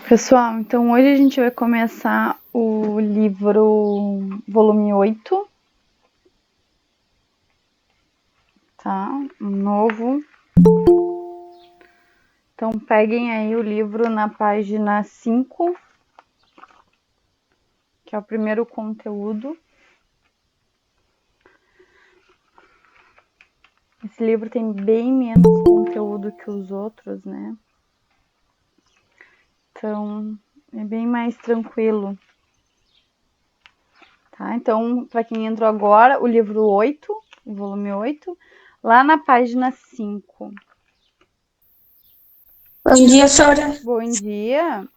Pessoal, então hoje a gente vai começar o livro volume 8, tá? Um novo. Então peguem aí o livro na página 5, que é o primeiro conteúdo. Esse livro tem bem menos conteúdo que os outros, né? Então é bem mais tranquilo. Tá? Então, para quem entrou agora, o livro 8, o volume 8, lá na página 5. Bom dia, Sora. Bom dia.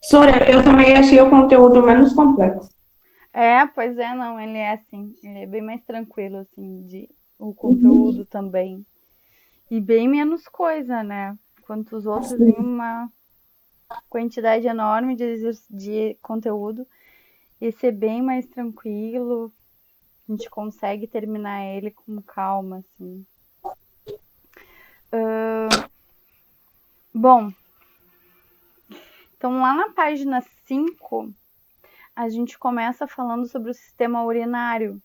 Sora, eu também achei o conteúdo menos complexo. Pois é, não, ele é assim, ele é bem mais tranquilo, assim, o conteúdo também. E bem menos coisa, né? Quanto os outros em uma quantidade enorme de conteúdo. Esse é bem mais tranquilo, a gente consegue terminar ele com calma, assim. Bom, então lá na página 5, a gente começa falando sobre o sistema urinário,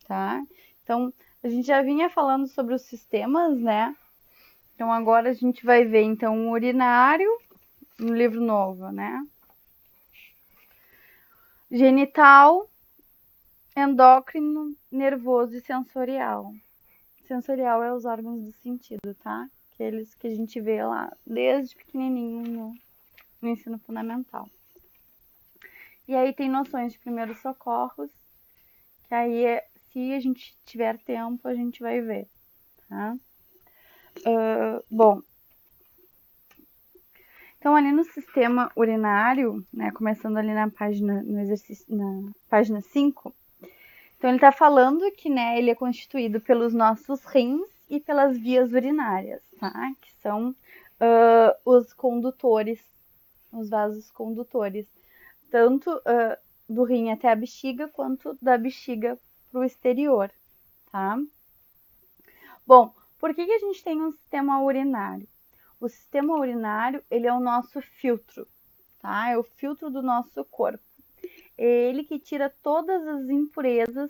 tá? Então, a gente já vinha falando sobre os sistemas, né? Então, agora a gente vai ver, então, o urinário, no livro novo, né? Genital, endócrino, nervoso e sensorial. Sensorial é os órgãos do sentido, tá? Aqueles que a gente vê lá desde pequenininho no ensino fundamental. E aí tem noções de primeiros socorros, que aí, se a gente tiver tempo, a gente vai ver, tá? Bom, então ali no sistema urinário, né, começando ali na página, no exercício, na página 5, então ele está falando que, né, ele é constituído pelos nossos rins e pelas vias urinárias, tá? Que são os condutores, os vasos condutores, tanto do rim até a bexiga, quanto da bexiga para o exterior, tá? Bom, por que a gente tem um sistema urinário? O sistema urinário, ele é o nosso filtro, tá? É o filtro do nosso corpo. É ele que tira todas as impurezas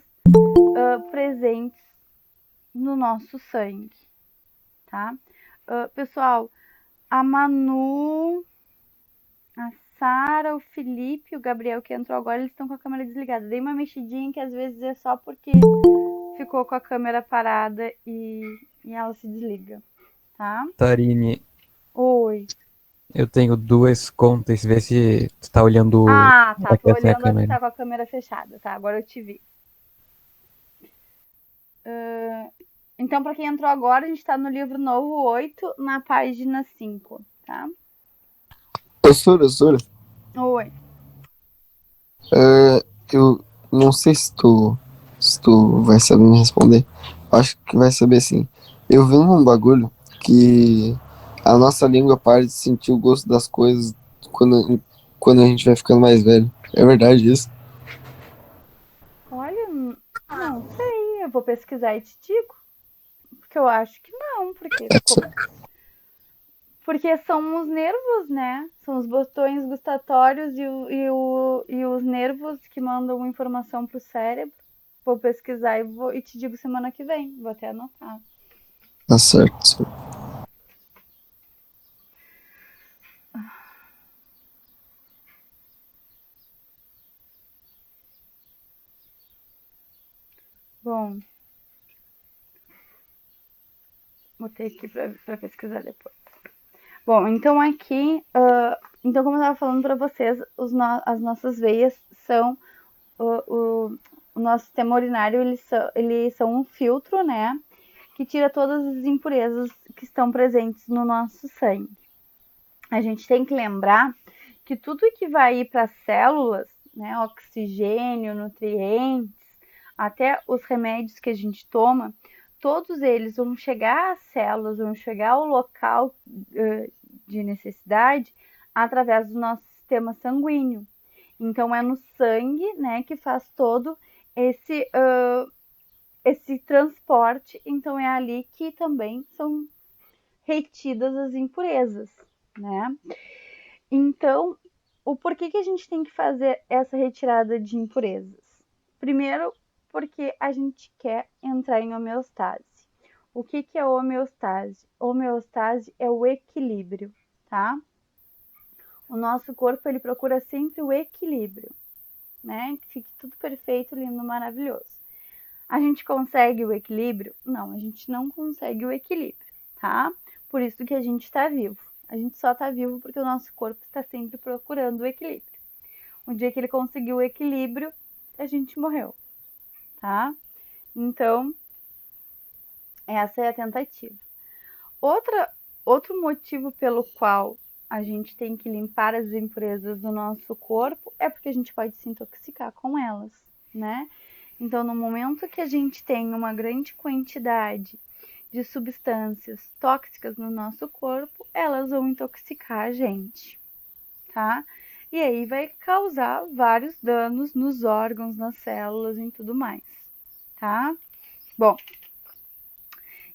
presentes no nosso sangue, tá? Pessoal, a Manu, a Sara, o Felipe, o Gabriel que entrou agora, eles estão com a câmera desligada. Dei uma mexidinha que às vezes é só porque ficou com a câmera parada e ela se desliga, tá? Tarine, Oi. eu tenho duas contas, vê se tu tá olhando Ah, tá. Tô aqui sem a olhando a que câmera. tá com a câmera fechada, tá? Agora eu te vi. Então, para quem entrou agora, a gente tá no livro novo 8, na página 5, tá? Professora, Oi. eu não sei se tu vai saber me responder. Acho que vai saber sim. Eu vi num bagulho que a nossa língua para de sentir o gosto das coisas quando a gente vai ficando mais velho. É verdade isso? Olha, não sei. Eu vou pesquisar e te digo. Porque eu acho que não, porque são os nervos, né? São os botões gustatórios e os nervos que mandam informação pro cérebro. Vou pesquisar e te digo semana que vem. Vou até anotar. Tá certo. Bom, botei aqui para pesquisar depois. Bom, então aqui, então como eu estava falando para vocês, as nossas veias são o nosso sistema urinário, eles são um filtro, né, que tira todas as impurezas que estão presentes no nosso sangue. A gente tem que lembrar que tudo que vai ir para as células, né, oxigênio, nutrientes, até os remédios que a gente toma, todos eles vão chegar às células, vão chegar ao local de necessidade através do nosso sistema sanguíneo. Então é no sangue, né, que faz todo esse transporte, então é ali que também são retidas as impurezas, né? Então, o porquê que a gente tem que fazer essa retirada de impurezas? Primeiro, porque a gente quer entrar em homeostase. O que é homeostase? Homeostase é o equilíbrio, tá? O nosso corpo, ele procura sempre o equilíbrio, né? Que fique tudo perfeito, lindo, maravilhoso. A gente consegue o equilíbrio? Não, a gente não consegue o equilíbrio, tá? Por isso que a gente está vivo. A gente só está vivo porque o nosso corpo está sempre procurando o equilíbrio. O dia que ele conseguiu o equilíbrio, a gente morreu, tá? Então, essa é a tentativa. Outro motivo pelo qual a gente tem que limpar as impurezas do nosso corpo é porque a gente pode se intoxicar com elas, né? Então, no momento que a gente tem uma grande quantidade de substâncias tóxicas no nosso corpo, elas vão intoxicar a gente, tá? E aí vai causar vários danos nos órgãos, nas células e tudo mais, tá? Bom,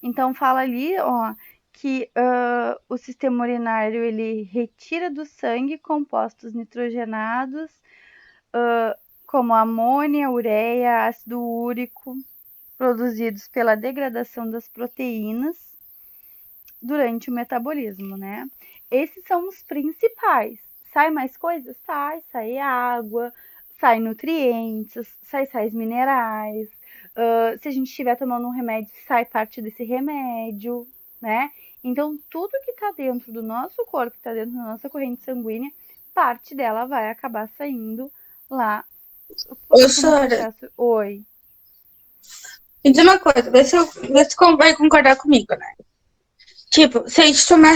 então fala ali, ó, que o sistema urinário, ele retira do sangue compostos nitrogenados, como amônia, ureia, ácido úrico, produzidos pela degradação das proteínas durante o metabolismo, né? Esses são os principais. Sai mais coisas? Sai água, sai nutrientes, sai sais minerais. Se a gente estiver tomando um remédio, sai parte desse remédio, né? Então, tudo que está dentro do nosso corpo, que está dentro da nossa corrente sanguínea, parte dela vai acabar saindo lá. Ô, Sora, Oi. me diz uma coisa, vê se vai concordar comigo, né? Tipo, se a gente tomar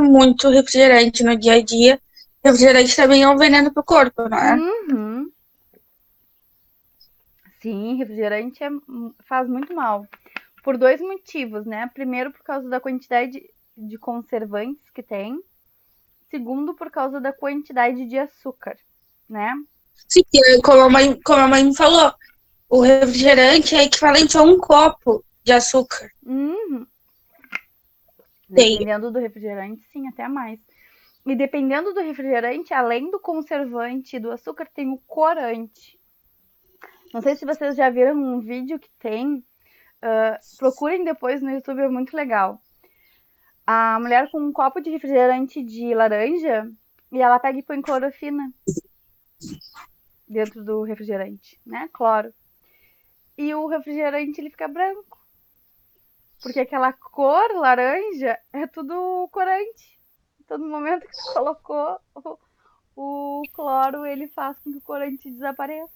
muito refrigerante no dia a dia, refrigerante também é um veneno pro corpo, não é? Uhum. Sim, refrigerante faz muito mal. Por dois motivos, né? Primeiro, por causa da quantidade de conservantes que tem. Segundo, por causa da quantidade de açúcar, né? Sim, como a mãe me falou, o refrigerante é equivalente a um copo de açúcar. Uhum. Dependendo do refrigerante, sim, até mais. E dependendo do refrigerante, além do conservante e do açúcar, tem o corante. Não sei se vocês já viram um vídeo que tem. Procurem depois no YouTube, é muito legal. A mulher com um copo de refrigerante de laranja e ela pega e põe clorofina dentro do refrigerante, né? Cloro. E o refrigerante, ele fica branco. Porque aquela cor laranja é tudo corante. Todo momento que tu colocou o cloro, ele faz com que o corante desapareça.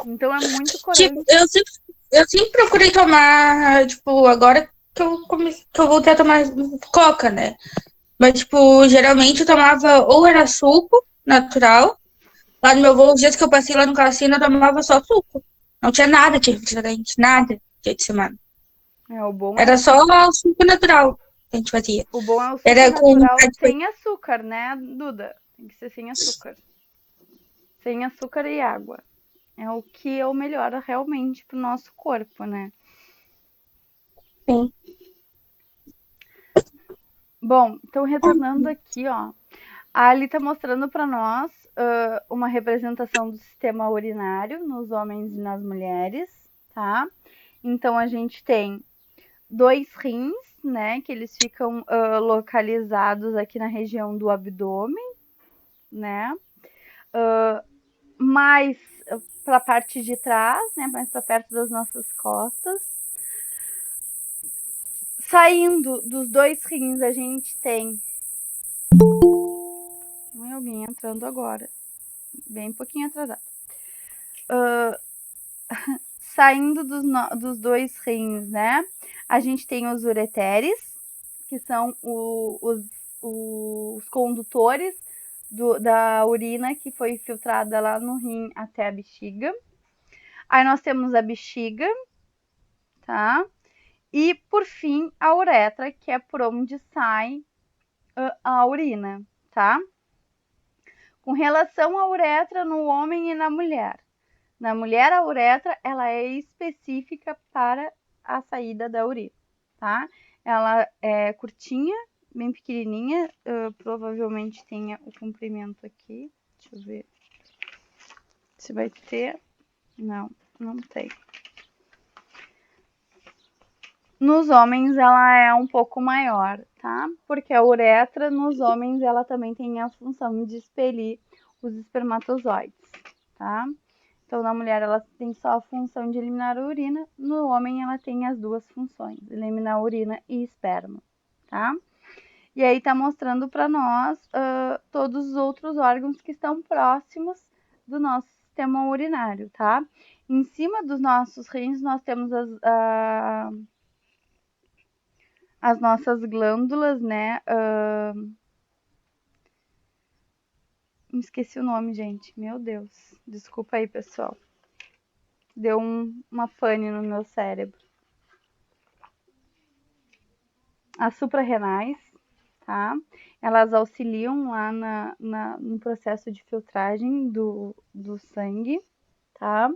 Então é muito corante. Tipo, eu sempre procurei tomar, tipo, agora que eu voltei a tomar coca, né? Mas, tipo, geralmente eu tomava ou era suco natural. Lá no meu voo, os dias que eu passei lá no cassino, eu tomava só suco. Não tinha nada de refrigerante, nada dia de semana. O bom Era só o suco natural que a gente fazia. O bom é o suco Era natural sem açúcar, né, Duda? Tem que ser sem açúcar. Sem açúcar e água. É o que é o melhor realmente pro nosso corpo, né? Sim. Bom, então retornando aqui, ó. A Ali tá mostrando para nós uma representação do sistema urinário nos homens e nas mulheres, tá? Então a gente tem 2 rins, né? Que eles ficam localizados aqui na região do abdômen, né? Mais para a parte de trás, né? Mais para perto das nossas costas. Saindo dos 2 rins, a gente tem alguém entrando agora, bem pouquinho atrasado. Saindo dos 2 rins, né? A gente tem os ureteres, que são os condutores da urina que foi filtrada lá no rim até a bexiga. Aí nós temos a bexiga, tá? E, por fim, a uretra, que é por onde sai a urina, tá? Com relação à uretra no homem e na mulher, Na mulher, a uretra, ela é específica para a saída da urina, tá? Ela é curtinha, bem pequenininha, provavelmente tenha o comprimento aqui. Deixa eu ver se vai ter. Não, não tem. Nos homens ela é um pouco maior, tá? Porque a uretra nos homens ela também tem a função de expelir os espermatozoides, tá? Então na mulher ela tem só a função de eliminar a urina, no homem ela tem as duas funções, eliminar a urina e esperma, tá? E aí tá mostrando para nós todos os outros órgãos que estão próximos do nosso sistema urinário, tá? Em cima dos nossos rins nós temos as nossas glândulas, né? Me esqueci o nome, gente. Meu Deus. Desculpa aí, pessoal. Deu uma pane no meu cérebro. As suprarrenais, tá? Elas auxiliam lá no processo de filtragem do sangue, tá?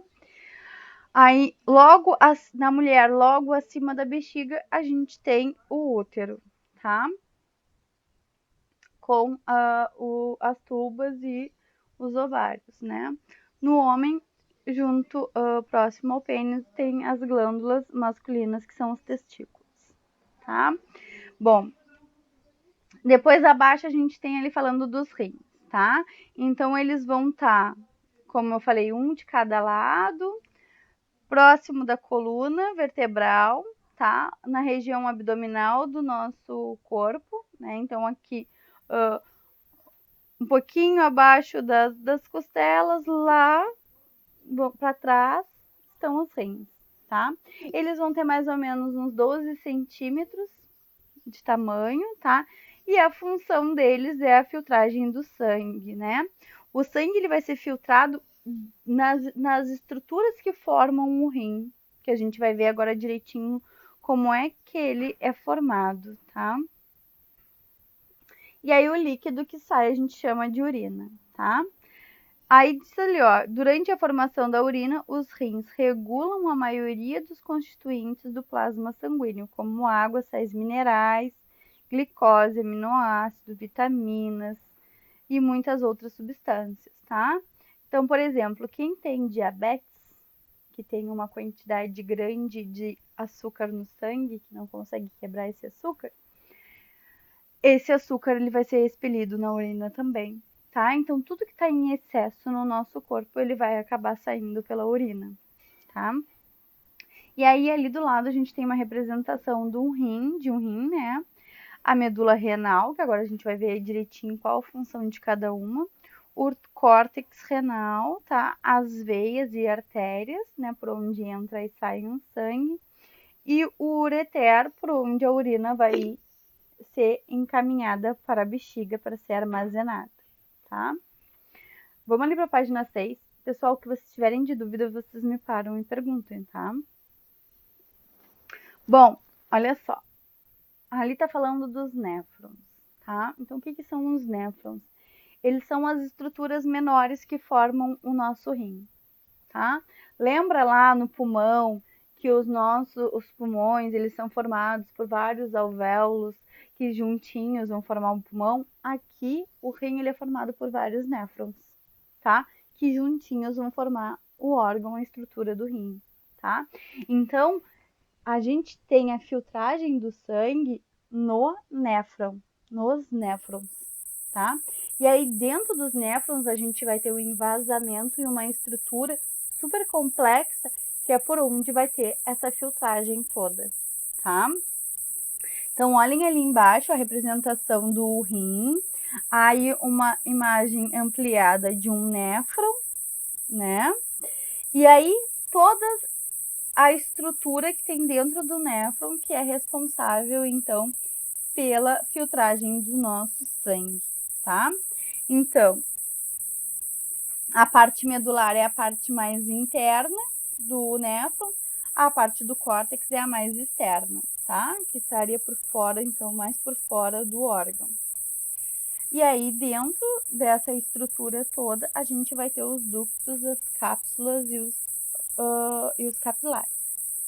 Aí, logo na mulher, logo acima da bexiga, a gente tem o útero, tá? Com as tubas e os ovários, né? No homem, junto próximo ao pênis, tem as glândulas masculinas, que são os testículos, tá? Bom, depois abaixo a gente tem ali falando dos rins, tá? Então, eles vão estar, como eu falei, um de cada lado, próximo da coluna vertebral, tá? Na região abdominal do nosso corpo, né? Então, aqui, um pouquinho abaixo das costelas, lá para trás, estão os rins, tá? Eles vão ter mais ou menos uns 12 centímetros de tamanho, tá? E a função deles é a filtragem do sangue, né? O sangue ele vai ser filtrado nas estruturas que formam o rim, que a gente vai ver agora direitinho como é que ele é formado, tá? E aí o líquido que sai a gente chama de urina, tá? Aí diz ali, ó, durante a formação da urina, os rins regulam a maioria dos constituintes do plasma sanguíneo, como água, sais minerais, glicose, aminoácidos, vitaminas e muitas outras substâncias, tá? Então, por exemplo, quem tem diabetes, que tem uma quantidade grande de açúcar no sangue, que não consegue quebrar esse açúcar ele vai ser expelido na urina também, tá? Então, tudo que está em excesso no nosso corpo, ele vai acabar saindo pela urina, tá? E aí, ali do lado, a gente tem uma representação de um rim, né? A medula renal, que agora a gente vai ver direitinho qual a função de cada uma. O córtex renal, tá? As veias e artérias, né? Por onde entra e sai o sangue. E o ureter, por onde a urina vai ser encaminhada para a bexiga para ser armazenada, tá? Vamos ali para a página 6. Pessoal, que vocês tiverem de dúvida, vocês me param e perguntem, tá? Bom, olha só. Ali tá falando dos néfrons, tá? Então, o que são os néfrons? Eles são as estruturas menores que formam o nosso rim, tá? Lembra lá no pulmão que os pulmões, eles são formados por vários alvéolos que juntinhos vão formar um pulmão? Aqui, o rim ele é formado por vários néfrons, tá? Que juntinhos vão formar o órgão, a estrutura do rim, tá? Então, a gente tem a filtragem do sangue no néfron, nos néfrons, tá? E aí, dentro dos néfrons, a gente vai ter um envasamento e uma estrutura super complexa, que é por onde vai ter essa filtragem toda, tá? Então, olhem ali embaixo a representação do rim, aí uma imagem ampliada de um néfron, né? E aí, toda a estrutura que tem dentro do néfron, que é responsável, então, pela filtragem do nosso sangue, tá? Então, a parte medular é a parte mais interna do néfron, a parte do córtex é a mais externa, tá? Que estaria por fora, então, mais por fora do órgão. E aí, dentro dessa estrutura toda, a gente vai ter os ductos, as cápsulas e os capilares,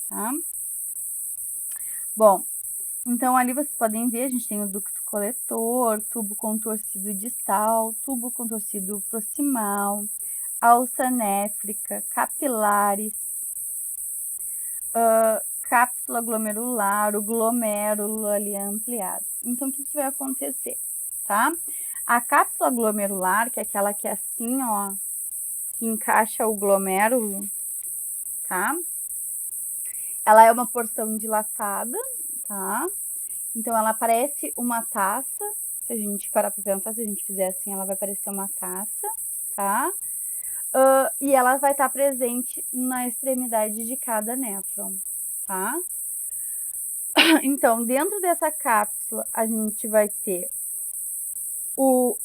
tá? Bom, então ali vocês podem ver, a gente tem o ducto coletor, tubo contorcido distal, tubo contorcido proximal, alça néfrica, capilares, cápsula glomerular, o glomérulo ali ampliado. Então, o que vai acontecer, tá? A cápsula glomerular, que é aquela que é assim, ó, que encaixa o glomérulo, tá? Ela é uma porção dilatada, tá? Então, ela parece uma taça. Se a gente parar para pensar, se a gente fizer assim, ela vai parecer uma taça, tá? E ela vai estar presente na extremidade de cada néfron, tá? Então, dentro dessa cápsula, a gente vai ter um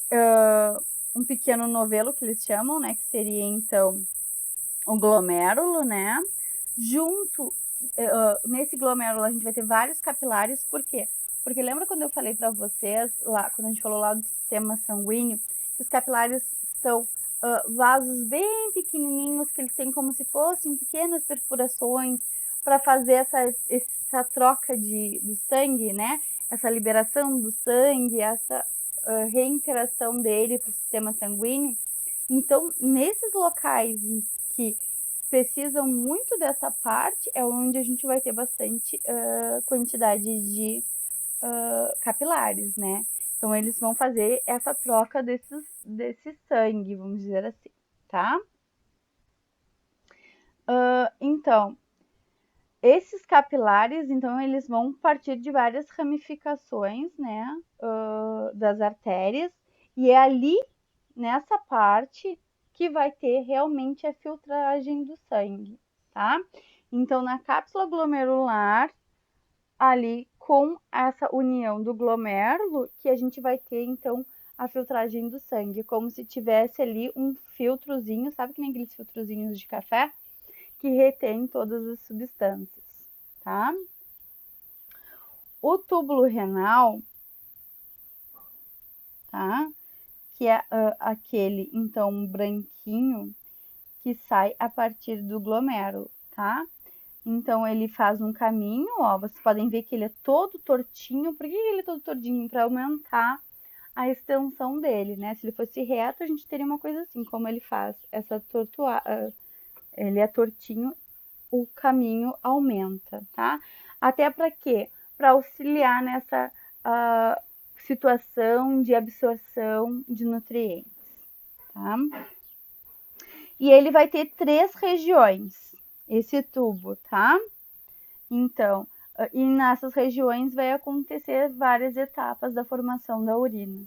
pequeno novelo, que eles chamam, né? Que seria, então, o glomérulo, né? Junto, nesse glomérulo, a gente vai ter vários capilares. Por quê? Porque lembra quando eu falei para vocês, lá, quando a gente falou lá do sistema sanguíneo, que os capilares são vasos bem pequenininhos, que eles têm como se fossem pequenas perfurações para fazer essa troca do sangue, né? Essa liberação do sangue, essa reinteração dele para o sistema sanguíneo. Então, nesses locais em que precisam muito dessa parte, é onde a gente vai ter bastante quantidade de capilares, né? Então, eles vão fazer essa troca desse sangue, vamos dizer assim, tá? Então, esses capilares, então, eles vão partir de várias ramificações, né, das artérias, e é ali, nessa parte, que vai ter realmente a filtragem do sangue, tá? Então, na cápsula glomerular, ali com essa união do glomérulo, que a gente vai ter, então, a filtragem do sangue, como se tivesse ali um filtrozinho, sabe que nem aqueles filtrozinhos de café? Que retém todas as substâncias, tá? O túbulo renal, tá? Que é aquele, então, branquinho que sai a partir do glomérulo, tá? Então, ele faz um caminho, ó, vocês podem ver que ele é todo tortinho. Por que ele é todo tortinho? Para aumentar a extensão dele, né? Se ele fosse reto, a gente teria uma coisa assim, como ele faz essa ele é tortinho, o caminho aumenta, tá? Até para quê? Para auxiliar nessa situação de absorção de nutrientes, tá? E ele vai ter 3 regiões, esse tubo, tá? Então, e nessas regiões vai acontecer várias etapas da formação da urina,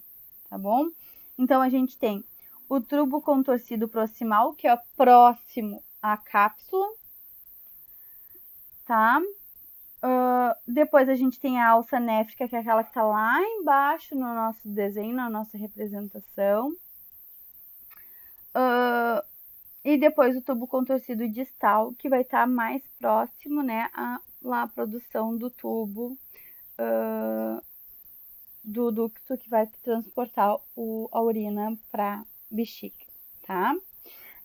tá bom? Então, a gente tem o tubo contorcido proximal, que é próximo à cápsula, tá? Depois a gente tem a alça néfrica, que é aquela que está lá embaixo no nosso desenho, na nossa representação. E depois o tubo contorcido distal, que vai estar mais próximo, né, à produção do tubo, do ducto que vai transportar a urina para bexiga, tá?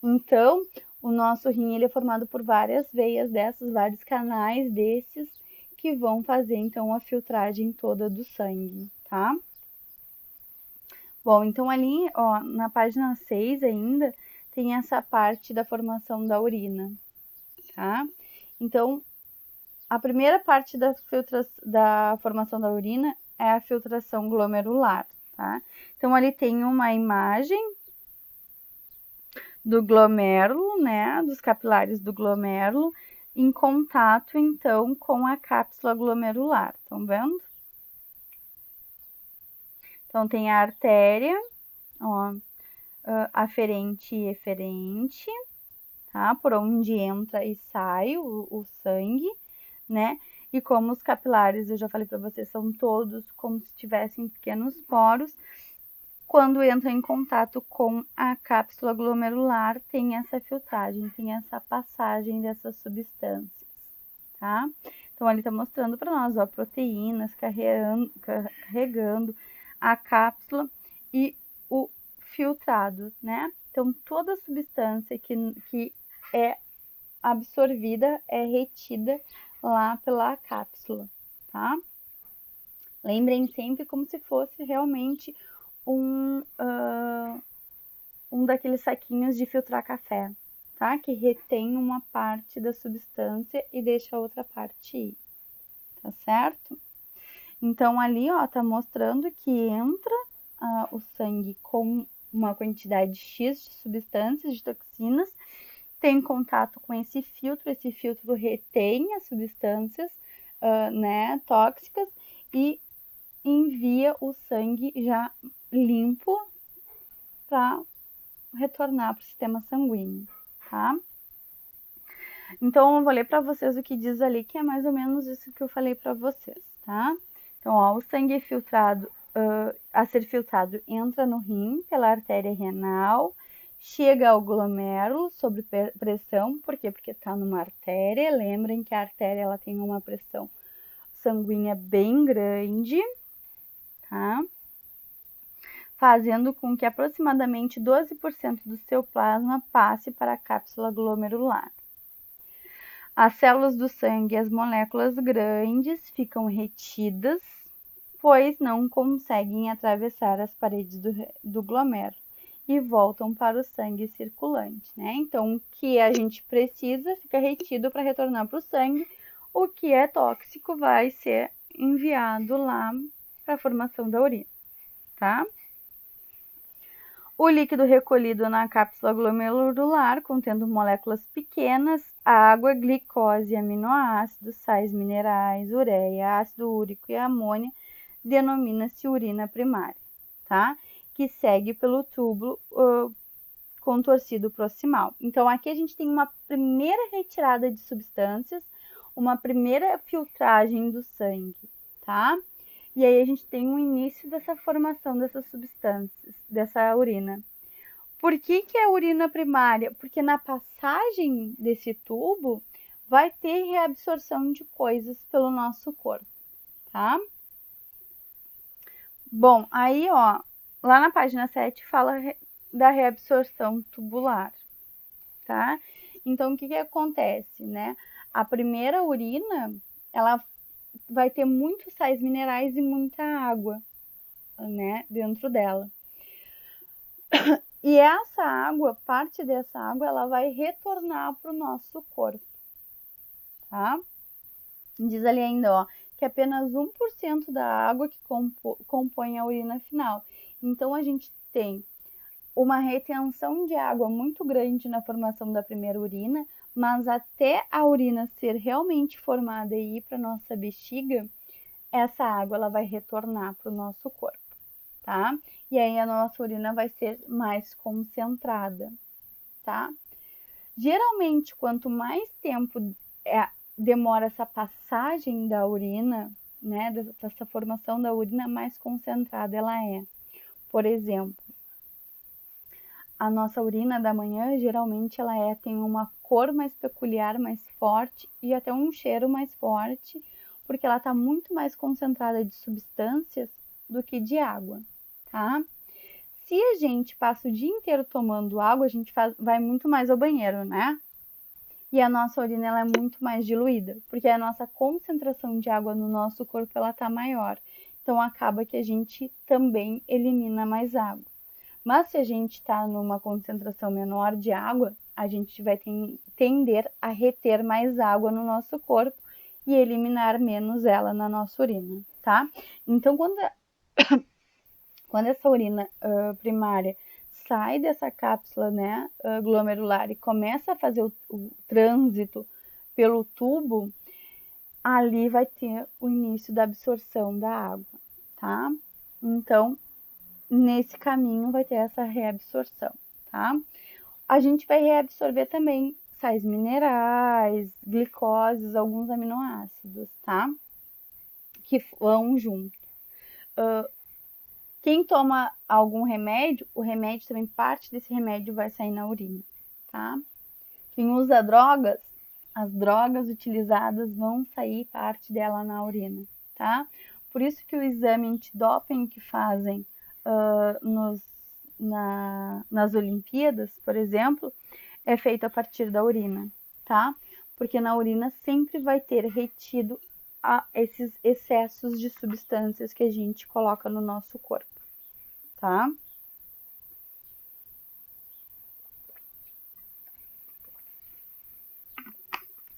Então, o nosso rim ele é formado por várias veias dessas, vários canais desses, que vão fazer, então, a filtragem toda do sangue, tá? Bom, então ali, ó, na página 6 ainda, tem essa parte da formação da urina, tá? Então, a primeira parte da formação da urina é a filtração glomerular, tá? Então, ali tem uma imagem do glomérulo, né, dos capilares do glomérulo, em contato, então, com a cápsula glomerular. Estão vendo? Então, tem a artéria, ó, aferente e eferente, tá? Por onde entra e sai o sangue, né? E como os capilares, eu já falei para vocês, são todos como se tivessem pequenos poros. Quando entra em contato com a cápsula glomerular, tem essa filtragem, tem essa passagem dessas substâncias, tá? Então, ali tá mostrando para nós, ó, proteínas carregando a cápsula e o filtrado, né? Então, toda substância que é absorvida é retida lá pela cápsula, tá? Lembrem sempre como se fosse realmente um daqueles saquinhos de filtrar café, tá? Que retém uma parte da substância e deixa a outra parte ir, tá certo? Então, ali, ó, tá mostrando que entra o sangue com uma quantidade X de substâncias, de toxinas, tem contato com esse filtro retém as substâncias, né, tóxicas e envia o sangue já limpo para retornar para o sistema sanguíneo, tá? Então, eu vou ler para vocês o que diz ali, que é mais ou menos isso que eu falei para vocês, tá? Então, ó, o sangue filtrado, a ser filtrado entra no rim pela artéria renal, chega ao glomérulo sob pressão, por quê? Porque está numa artéria, lembrem que a artéria ela tem uma pressão sanguínea bem grande, tá? Fazendo com que aproximadamente 12% do seu plasma passe para a cápsula glomerular. As células do sangue e as moléculas grandes ficam retidas, pois não conseguem atravessar as paredes do glomérulo e voltam para o sangue circulante, né? Então, o que a gente precisa fica retido para retornar para o sangue, o que é tóxico vai ser enviado lá para a formação da urina, tá? O líquido recolhido na cápsula glomerular, contendo moléculas pequenas, água, glicose, aminoácidos, sais minerais, ureia, ácido úrico e amônia, denomina-se urina primária, tá? Que segue pelo tubo contorcido proximal. Então, aqui a gente tem uma primeira retirada de substâncias, uma primeira filtragem do sangue, tá? E aí a gente tem o início dessa formação dessas substâncias, dessa urina. Por que é urina primária? Porque na passagem desse tubo vai ter reabsorção de coisas pelo nosso corpo, tá? Bom, aí, ó, lá na página 7 fala da reabsorção tubular, tá? Então, o que acontece, né? A primeira urina, ela vai ter muitos sais minerais e muita água, né, dentro dela. E essa água, parte dessa água, ela vai retornar para o nosso corpo, tá? Diz ali ainda, ó, que apenas 1% da água que compõe a urina final. Então, a gente tem uma retenção de água muito grande na formação da primeira urina, mas até a urina ser realmente formada e ir para nossa bexiga, essa água ela vai retornar para o nosso corpo, tá? E aí a nossa urina vai ser mais concentrada, tá? Geralmente, quanto mais tempo demora essa passagem da urina, né, dessa formação da urina, mais concentrada ela é. Por exemplo, a nossa urina da manhã, geralmente, ela tem uma cor mais peculiar, mais forte e até um cheiro mais forte, porque ela está muito mais concentrada de substâncias do que de água, tá? Se a gente passa o dia inteiro tomando água, a gente vai muito mais ao banheiro, né? E a nossa urina ela é muito mais diluída, porque a nossa concentração de água no nosso corpo ela tá maior. Então acaba que a gente também elimina mais água. Mas se a gente está numa concentração menor de água, a gente vai tender a reter mais água no nosso corpo e eliminar menos ela na nossa urina, tá? Então, quando essa urina primária sai dessa cápsula, né, glomerular e começa a fazer o trânsito pelo tubo, ali vai ter o início da absorção da água, tá? Então, nesse caminho vai ter essa reabsorção, tá? A gente vai reabsorver também sais minerais, glicoses, alguns aminoácidos, tá? Que vão junto. Quem toma algum remédio, o remédio também, parte desse remédio vai sair na urina, tá? Quem usa drogas, as drogas utilizadas vão sair parte dela na urina, tá? Por isso que o exame antidoping que fazem nas Olimpíadas, por exemplo, é feito a partir da urina, tá? Porque na urina sempre vai ter retido esses excessos de substâncias que a gente coloca no nosso corpo, tá?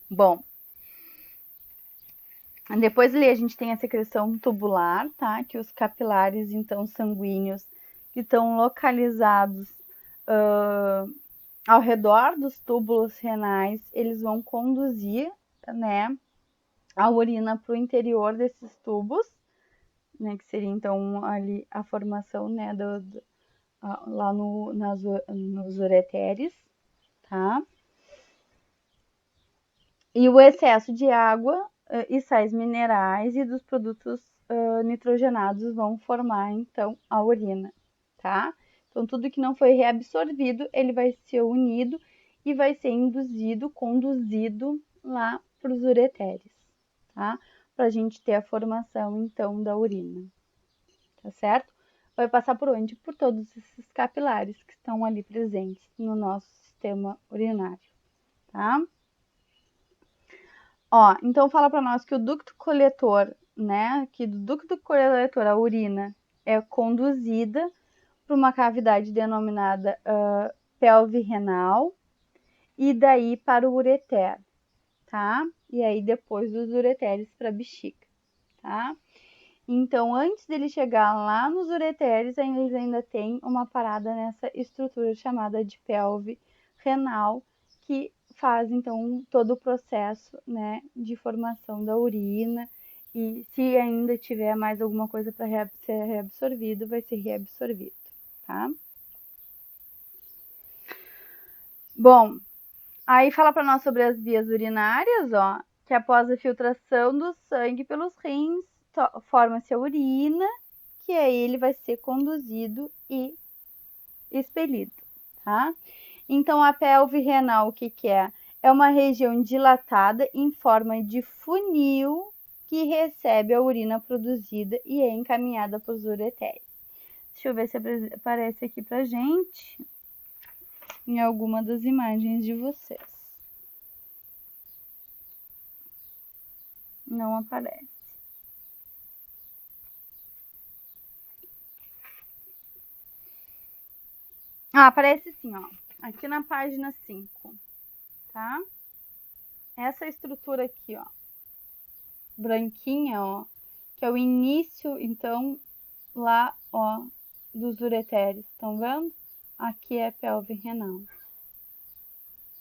Bom, depois ali a gente tem a secreção tubular, tá? Que os capilares, então, sanguíneos que estão localizados ao redor dos túbulos renais, eles vão conduzir, né, a urina para o interior desses tubos, né, que seria então ali a formação, né, lá nos ureteres, tá? E o excesso de água e sais minerais e dos produtos nitrogenados vão formar então a urina, tá? Então tudo que não foi reabsorvido, ele vai ser unido e vai ser conduzido lá para os ureteres, tá? Para a gente ter a formação então da urina, tá certo? Vai passar por onde? Por todos esses capilares que estão ali presentes no nosso sistema urinário, tá? Ó, então fala para nós que o ducto coletor, né, que do ducto coletor a urina é conduzida para uma cavidade denominada pelve renal e daí para o ureter, tá? E aí depois dos ureteres para a bexiga, tá? Então, antes dele chegar lá nos ureteres, eles ainda tem uma parada nessa estrutura chamada de pelve renal, que faz, então, todo o processo, né, de formação da urina. E se ainda tiver mais alguma coisa para ser reabsorvido, vai ser reabsorvido, tá? Bom, aí fala para nós sobre as vias urinárias, ó, que após a filtração do sangue pelos rins, forma-se a urina, que aí ele vai ser conduzido e expelido, tá? Então, a pelve renal, o que que é? É uma região dilatada em forma de funil que recebe a urina produzida e é encaminhada para os ureteres. Deixa eu ver se aparece aqui pra gente em alguma das imagens de vocês. Não aparece. Aparece sim, ó. Aqui na página 5, tá? Essa estrutura aqui, ó. Branquinha, ó. Que é o início, então, lá, ó, dos ureteres. Estão vendo? Aqui é a pelve renal.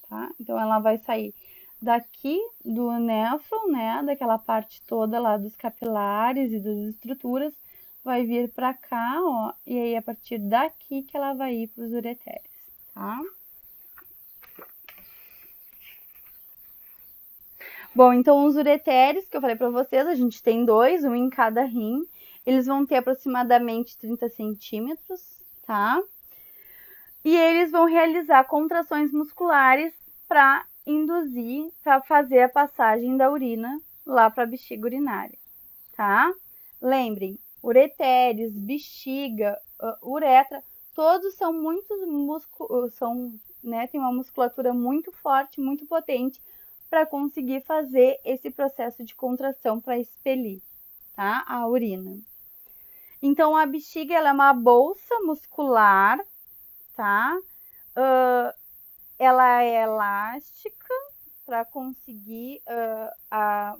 Tá? Então, ela vai sair daqui do néfron, né? Daquela parte toda lá dos capilares e das estruturas. Vai vir pra cá, ó. E aí, a partir daqui que ela vai ir pros ureteres, tá? Bom, então os ureteres, que eu falei para vocês, a gente tem 2, um em cada rim. Eles vão ter aproximadamente 30 centímetros, tá? E eles vão realizar contrações musculares para induzir, para fazer a passagem da urina lá para a bexiga urinária, tá? Lembrem, ureteres, bexiga, uretra, todos são tem uma musculatura muito forte, muito potente, para conseguir fazer esse processo de contração para expelir, tá? A urina. Então, a bexiga ela é uma bolsa muscular, tá? Ela é elástica para conseguir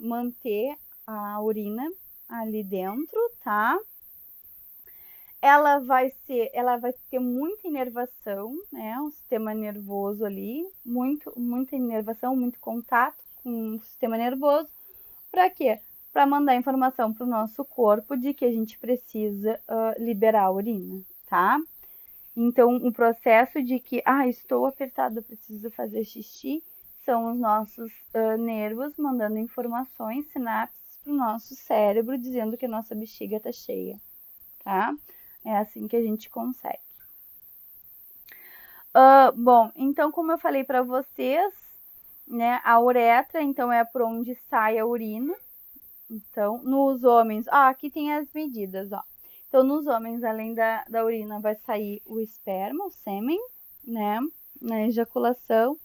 manter a urina ali dentro, tá? Ela vai ter muita inervação, né? O sistema nervoso ali, muita inervação, muito contato com o sistema nervoso. Para quê? Para mandar informação para o nosso corpo de que a gente precisa liberar a urina, tá? Então, o processo de que, estou apertada, preciso fazer xixi, são os nossos nervos mandando informações, sinapses para o nosso cérebro, dizendo que a nossa bexiga está cheia, tá? É assim que a gente consegue. Bom, então, como eu falei para vocês, né, a uretra, então, é por onde sai a urina. Então, nos homens, aqui tem as medidas, ó. Então, nos homens, além da urina, vai sair o esperma, o sêmen, né? Na ejaculação.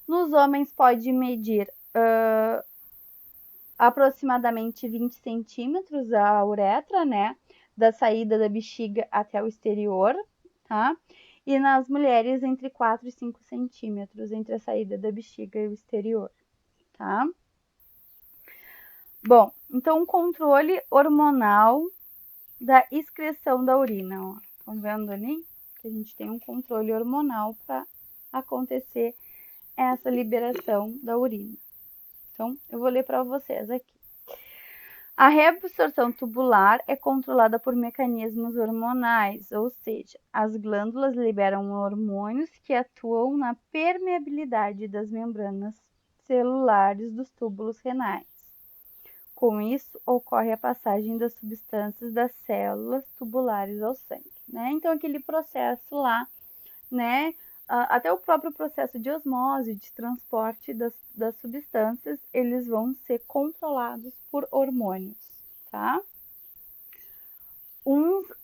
Nos homens, pode medir aproximadamente 20 centímetros a uretra, né? Da saída da bexiga até o exterior, tá? E nas mulheres, entre 4 e 5 centímetros entre a saída da bexiga e o exterior, tá? Bom, então o controle hormonal da excreção da urina, ó. Estão vendo ali? Que a gente tem um controle hormonal para acontecer essa liberação da urina. Então, eu vou ler para vocês aqui. A reabsorção tubular é controlada por mecanismos hormonais, ou seja, as glândulas liberam hormônios que atuam na permeabilidade das membranas celulares dos túbulos renais. Com isso, ocorre a passagem das substâncias das células tubulares ao sangue, né? Então, aquele processo lá, né? Até o próprio processo de osmose, de transporte das substâncias, eles vão ser controlados por hormônios, tá?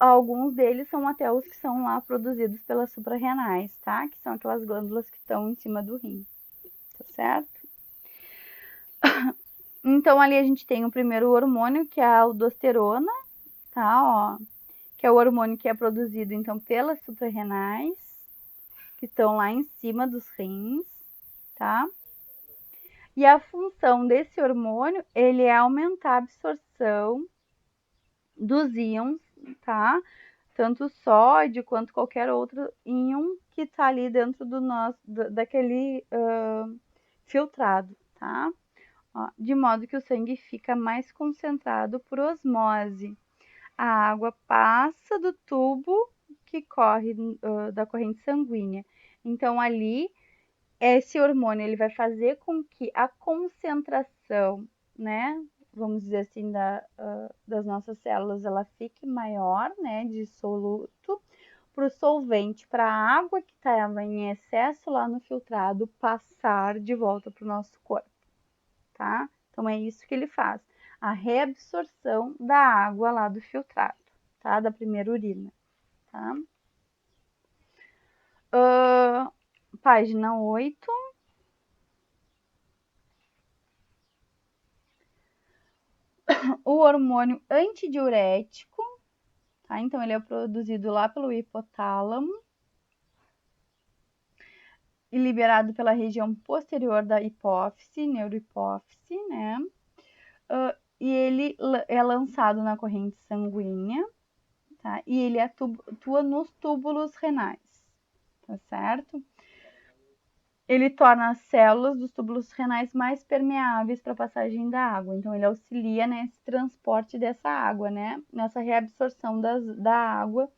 Alguns deles são até os que são lá produzidos pelas suprarrenais, tá? Que são aquelas glândulas que estão em cima do rim, tá certo? Então, ali a gente tem o primeiro hormônio, que é a aldosterona, tá? Ó, que é o hormônio que é produzido, então, pelas suprarrenais, que estão lá em cima dos rins, tá? E a função desse hormônio, ele é aumentar a absorção dos íons, tá? Tanto o sódio quanto qualquer outro íon que tá ali dentro daquele filtrado, tá? Ó, de modo que o sangue fica mais concentrado por osmose. A água passa do tubo que corre da corrente sanguínea. Então, ali, esse hormônio ele vai fazer com que a concentração, né, vamos dizer assim, das nossas células, ela fique maior, né, de soluto, para o solvente, para a água que estava em excesso lá no filtrado, passar de volta para o nosso corpo, tá? Então, é isso que ele faz, a reabsorção da água lá do filtrado, tá? Da primeira urina, tá? Página 8. O hormônio antidiurético, tá? Então, ele é produzido lá pelo hipotálamo e liberado pela região posterior da hipófise, neurohipófise, né? E ele é lançado na corrente sanguínea, tá? E ele atua nos túbulos renais, tá certo? Ele torna as células dos túbulos renais mais permeáveis para a passagem da água. Então, ele auxilia nesse transporte dessa água, né? Nessa reabsorção da água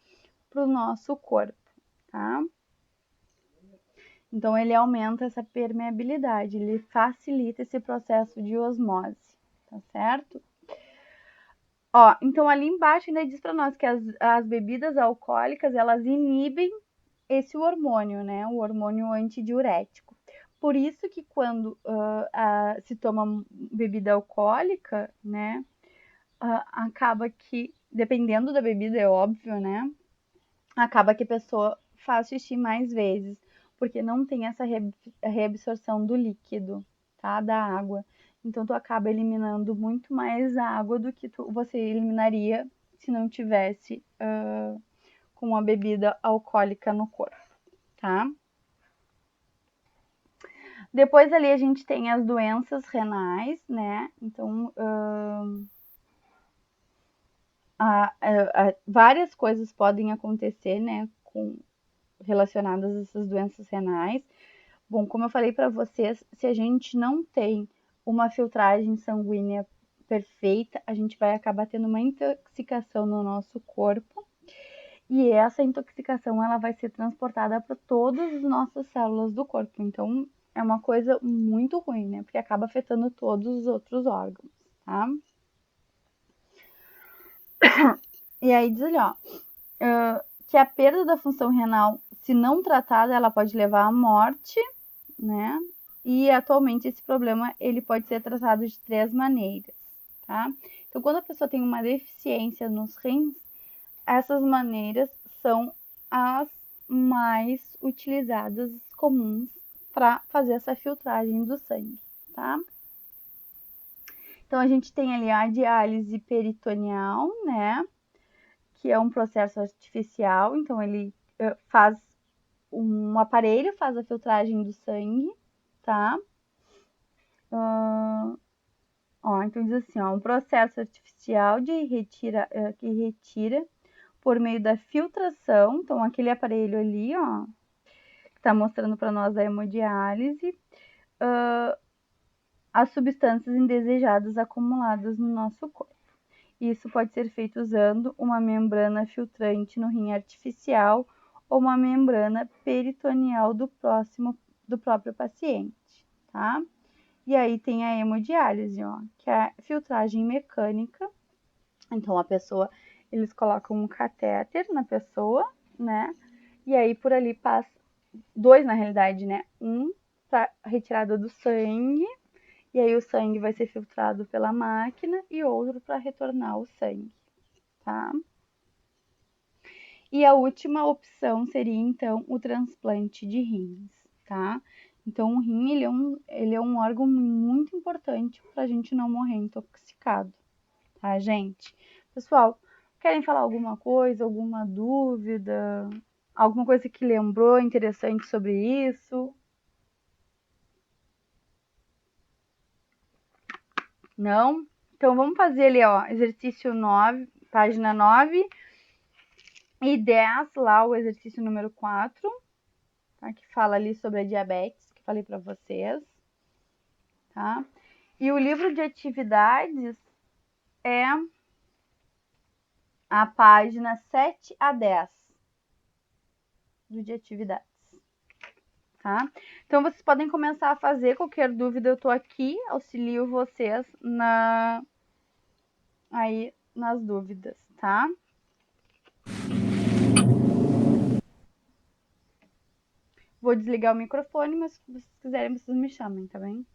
para o nosso corpo, tá? Então, ele aumenta essa permeabilidade, ele facilita esse processo de osmose, tá certo? Ó, então ali embaixo ainda diz para nós que as bebidas alcoólicas, elas inibem esse hormônio, né? O hormônio antidiurético. Por isso que quando se toma bebida alcoólica, né? Acaba que, dependendo da bebida, é óbvio, né? Acaba que a pessoa faz xixi mais vezes, porque não tem essa reabsorção do líquido, tá? Da água. Então, tu acaba eliminando muito mais água do que você eliminaria se não tivesse com uma bebida alcoólica no corpo, tá? Depois ali a gente tem as doenças renais, né? Então, várias coisas podem acontecer, né? Relacionadas a essas doenças renais. Bom, como eu falei para vocês, se a gente não tem uma filtragem sanguínea perfeita, a gente vai acabar tendo uma intoxicação no nosso corpo. E essa intoxicação, ela vai ser transportada para todas as nossas células do corpo. Então, é uma coisa muito ruim, né? Porque acaba afetando todos os outros órgãos, tá? E aí diz ali, ó, que a perda da função renal, se não tratada, ela pode levar à morte, né? E atualmente esse problema, ele pode ser tratado de 3 maneiras, tá? Então, quando a pessoa tem uma deficiência nos rins, essas maneiras são as mais utilizadas comuns para fazer essa filtragem do sangue, tá? Então, a gente tem ali a diálise peritoneal, né? Que é um processo artificial. Então, ele faz um aparelho, faz a filtragem do sangue, tá? Então diz assim, um processo artificial que retira por meio da filtração. Então, aquele aparelho ali, que tá mostrando para nós a hemodiálise, as substâncias indesejadas acumuladas no nosso corpo. Isso pode ser feito usando uma membrana filtrante no rim artificial ou uma membrana peritoneal do próprio paciente, tá? E aí tem a hemodiálise, que é a filtragem mecânica. Então, eles colocam um catéter na pessoa, né? E aí por ali passa dois, na realidade, né? Um para retirada do sangue, e aí o sangue vai ser filtrado pela máquina, e outro para retornar o sangue, tá? E a última opção seria, então, o transplante de rins, tá? Então, o rim, ele é um órgão muito importante para a gente não morrer intoxicado, tá, gente? Pessoal, querem falar alguma coisa, alguma dúvida? Alguma coisa que lembrou interessante sobre isso? Não? Então, vamos fazer ali, exercício 9, página 9 e 10, lá o exercício número 4, tá? Que fala ali sobre a diabetes, que falei para vocês, tá? E o livro de atividades é a página 7 a 10 do de atividades, tá? Então, vocês podem começar a fazer. Qualquer dúvida, eu tô aqui, auxilio vocês aí nas dúvidas, tá? Vou desligar o microfone, mas se vocês quiserem, vocês me chamem, tá bem?